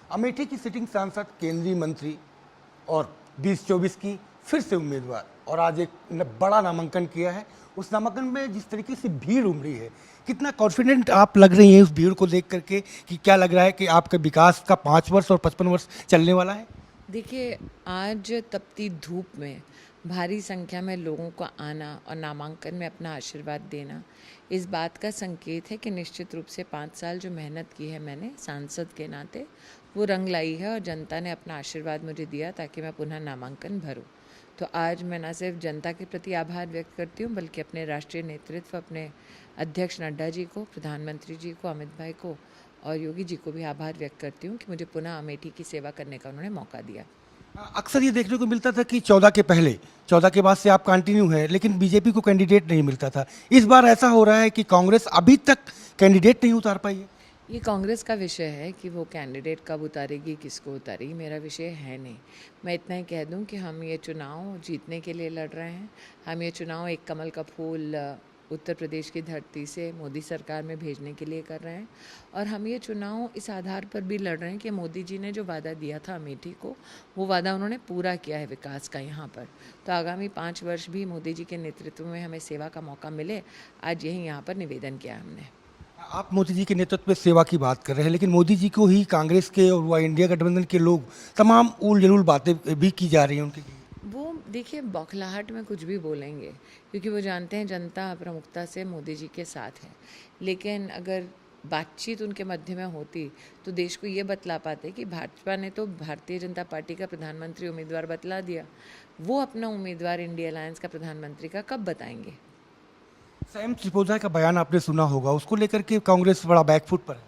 अमेठी की सिटिंग सांसद, केंद्रीय मंत्री और 2024 की फिर से उम्मीदवार, और आज एक बड़ा नामांकन किया है। उस नामांकन में जिस तरीके से भीड़ उमड़ी है, कितना कॉन्फिडेंट आप लग रही हैं उस भीड़ को देख करके कि क्या लग रहा है कि आपके विकास का 5 वर्ष और 55 वर्ष चलने वाला है? देखिए, आज तपती धूप में भारी संख्या में लोगों का आना और नामांकन में अपना आशीर्वाद देना इस बात का संकेत है कि निश्चित रूप से 5 साल जो मेहनत की है मैंने सांसद के नाते, वो रंग लाई है और जनता ने अपना आशीर्वाद मुझे दिया ताकि मैं पुनः नामांकन भरूं। तो आज मैं न सिर्फ जनता के प्रति आभार व्यक्त करती हूं, बल्कि अपने राष्ट्रीय नेतृत्व, अपने अध्यक्ष नड्डा जी को, प्रधानमंत्री जी को, अमित भाई को और योगी जी को भी आभार व्यक्त करती हूँ कि मुझे पुनः अमेठी की सेवा करने का उन्होंने मौका दिया। अक्सर ये देखने को मिलता था कि 14 के पहले, 14 के बाद से आप कंटिन्यू है, लेकिन बीजेपी को कैंडिडेट नहीं मिलता था। इस बार ऐसा हो रहा है कि कांग्रेस अभी तक कैंडिडेट नहीं उतार पाई है। ये कांग्रेस का विषय है कि वो कैंडिडेट कब उतारेगी, किसको उतारेगी, मेरा विषय है नहीं। मैं इतना ही कह दूं कि हम ये चुनाव जीतने के लिए लड़ रहे हैं। हम ये चुनाव एक कमल का फूल उत्तर प्रदेश की धरती से मोदी सरकार में भेजने के लिए कर रहे हैं, और हम ये चुनाव इस आधार पर भी लड़ रहे हैं कि मोदी जी ने जो वादा दिया था अमेठी को, वो वादा उन्होंने पूरा किया है विकास का यहाँ पर। तो आगामी 5 वर्ष भी मोदी जी के नेतृत्व में हमें सेवा का मौका मिले, आज यही यहाँ पर निवेदन किया हमने। आप मोदी जी के नेतृत्व में सेवा की बात कर रहे हैं, लेकिन मोदी जी को ही कांग्रेस के और वह इंडिया गठबंधन के लोग तमाम उल जलूल बातें भी की जा रही हैं उनकी। वो देखिए, बौखलाहट में कुछ भी बोलेंगे क्योंकि वो जानते हैं जनता प्रमुखता से मोदी जी के साथ है। लेकिन अगर बातचीत उनके मध्य में होती तो देश को ये बतला पाते कि भाजपा ने तो भारतीय जनता पार्टी का प्रधानमंत्री उम्मीदवार बतला दिया, वो अपना उम्मीदवार इंडिया अलायंस का प्रधानमंत्री का कब बताएंगे। सैम पित्रोदा का बयान आपने सुना होगा, उसको लेकर के कांग्रेस बड़ा बैकफुट पर है।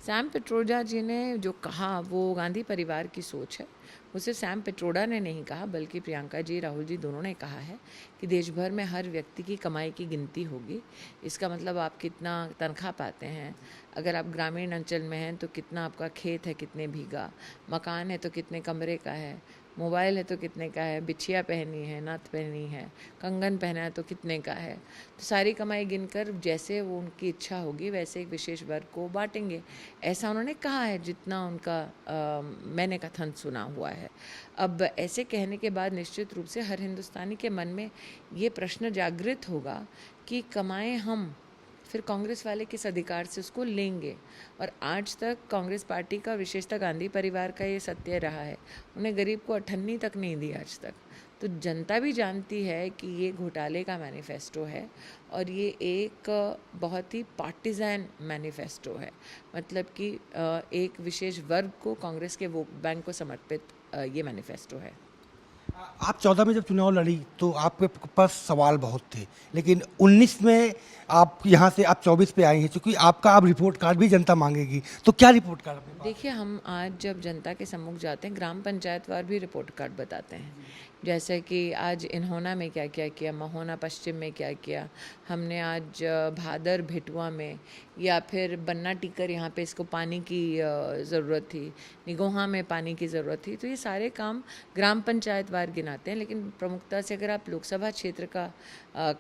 सैम पित्रोदा जी ने जो कहा वो गांधी परिवार की सोच है। वो सिर्फ सैम पित्रोदा ने नहीं कहा, बल्कि प्रियंका जी, राहुल जी दोनों ने कहा है कि देश भर में हर व्यक्ति की कमाई की गिनती होगी। इसका मतलब आप कितना तनख्वाह पाते हैं, अगर आप ग्रामीण अंचल में हैं तो कितना आपका खेत है, कितने बीघा, मकान है तो कितने कमरे का है, मोबाइल है तो कितने का है, बिछिया पहनी है, नथ पहनी है, कंगन पहना है तो कितने का है। तो सारी कमाई गिनकर जैसे वो उनकी इच्छा होगी वैसे एक विशेष वर्ग को बांटेंगे, ऐसा उन्होंने कहा है जितना उनका मैंने कथन सुना हुआ है। अब ऐसे कहने के बाद निश्चित रूप से हर हिंदुस्तानी के मन में ये प्रश्न जागृत होगा कि कमाएं हम, फिर कांग्रेस वाले किस अधिकार से उसको लेंगे। और आज तक कांग्रेस पार्टी का, विशेषतः गांधी परिवार का ये सत्य रहा है, उन्हें गरीब को अठन्नी तक नहीं दी आज तक। तो जनता भी जानती है कि ये घोटाले का मैनिफेस्टो है और ये एक बहुत ही पार्टिजान मैनिफेस्टो है। मतलब कि एक विशेष वर्ग को, कांग्रेस के वोट बैंक को समर्पित ये मैनिफेस्टो है। आप 14 में जब चुनाव लड़ी तो आपके पास सवाल बहुत थे, लेकिन 19 में आप यहाँ से आप 24 पे आई हैं, क्योंकि आपका अब रिपोर्ट कार्ड भी जनता मांगेगी। तो क्या रिपोर्ट कार्ड आपके पास? देखिए, हम आज जब जनता के सम्मुख जाते हैं, ग्राम पंचायत वार भी रिपोर्ट कार्ड बताते हैं। जैसे कि आज इन्होना में क्या क्या किया, महोना पश्चिम में क्या किया, हमने आज भादर भेटुआ में, या फिर बन्ना टीकर, यहाँ पे इसको पानी की ज़रूरत थी, निगोहा में पानी की ज़रूरत थी। तो ये सारे काम ग्राम पंचायत वार गिनाते हैं। लेकिन प्रमुखता से अगर आप लोकसभा क्षेत्र का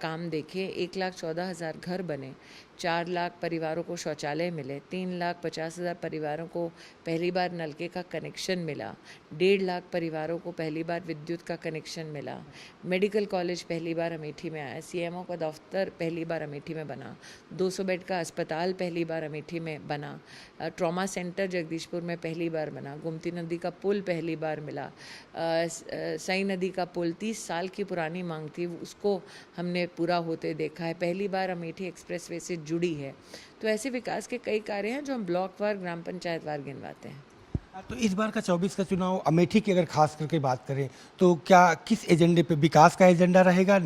काम देखें, 1,14,000 घर बने, 4 लाख परिवारों को शौचालय मिले, 3,50,000 परिवारों को पहली बार नलके का कनेक्शन मिला, 1.5 लाख परिवारों को पहली बार विद्युत का कनेक्शन मिला, मेडिकल कॉलेज पहली बार अमेठी में आया, सीएमओ का दफ्तर पहली बार अमेठी में बना, 200 बेड का अस्पताल पहली बार अमेठी में बना, ट्रॉमा सेंटर जगदीशपुर में पहली बार बना, गोमती नदी का पुल पहली बार मिला, सई नदी का पुल 30 साल की पुरानी मांग थी, उसको हमने पूरा होते देखा है। पहली बार अमेठी एक्सप्रेसवे से जुड़ी है। तो ऐसे विकास के कई कार्य हैं जो हम ब्लॉक वार, ग्राम पंचायत वार गिनवाते हैं। तो इस बार का 24 का चुनाव अमेठी की अगर खास करके बात करें तो क्या किस एजेंडे पे, विकास का एजेंडा रहेगा,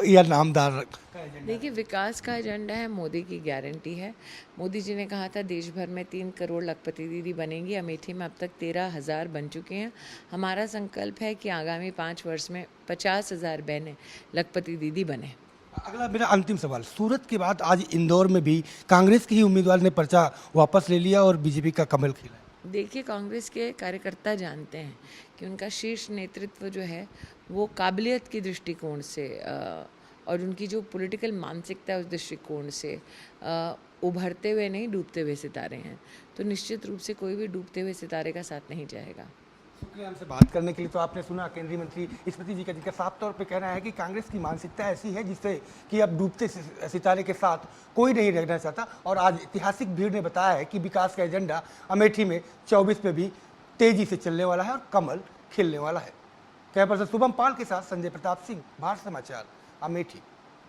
या नामदार का एजेंडा? देखिए, विकास का एजेंडा है, मोदी की गारंटी है। मोदी जी ने कहा था देश भर में 3 करोड़ लखपति दीदी बनेंगी। अमेठी में अब तक 13,000 बन चुके हैं। हमारा संकल्प है कि आगामी 5 वर्ष में 50,000 बहनें लखपति दीदी बने। अगला मेरा अंतिम सवाल, सूरत के बाद आज इंदौर में भी कांग्रेस के ही उम्मीदवार ने पर्चा वापस ले लिया और बीजेपी का कमल खिला। देखिए, कांग्रेस के कार्यकर्ता जानते हैं कि उनका शीर्ष नेतृत्व जो है वो काबिलियत की दृष्टिकोण से और उनकी जो पॉलिटिकल मानसिकता है उस दृष्टिकोण से उभरते हुए नहीं, डूबते हुए सितारे हैं। तो निश्चित रूप से कोई भी डूबते हुए सितारे का साथ नहीं जाएगा। शुक्रिया हमसे बात करने के लिए। तो आपने सुना केंद्रीय मंत्री स्मृति जी का, जिनका साफ तौर पे कहना है कि कांग्रेस की मानसिकता ऐसी है जिससे कि अब डूबते सितारे के साथ कोई नहीं रहना चाहता। और आज ऐतिहासिक भीड़ ने बताया है कि विकास का एजेंडा अमेठी में 24 में भी तेजी से चलने वाला है और कमल खिलने वाला है। कैमरा पर्सन शुभम पाल के साथ संजय प्रताप सिंह, भारत समाचार, अमेठी।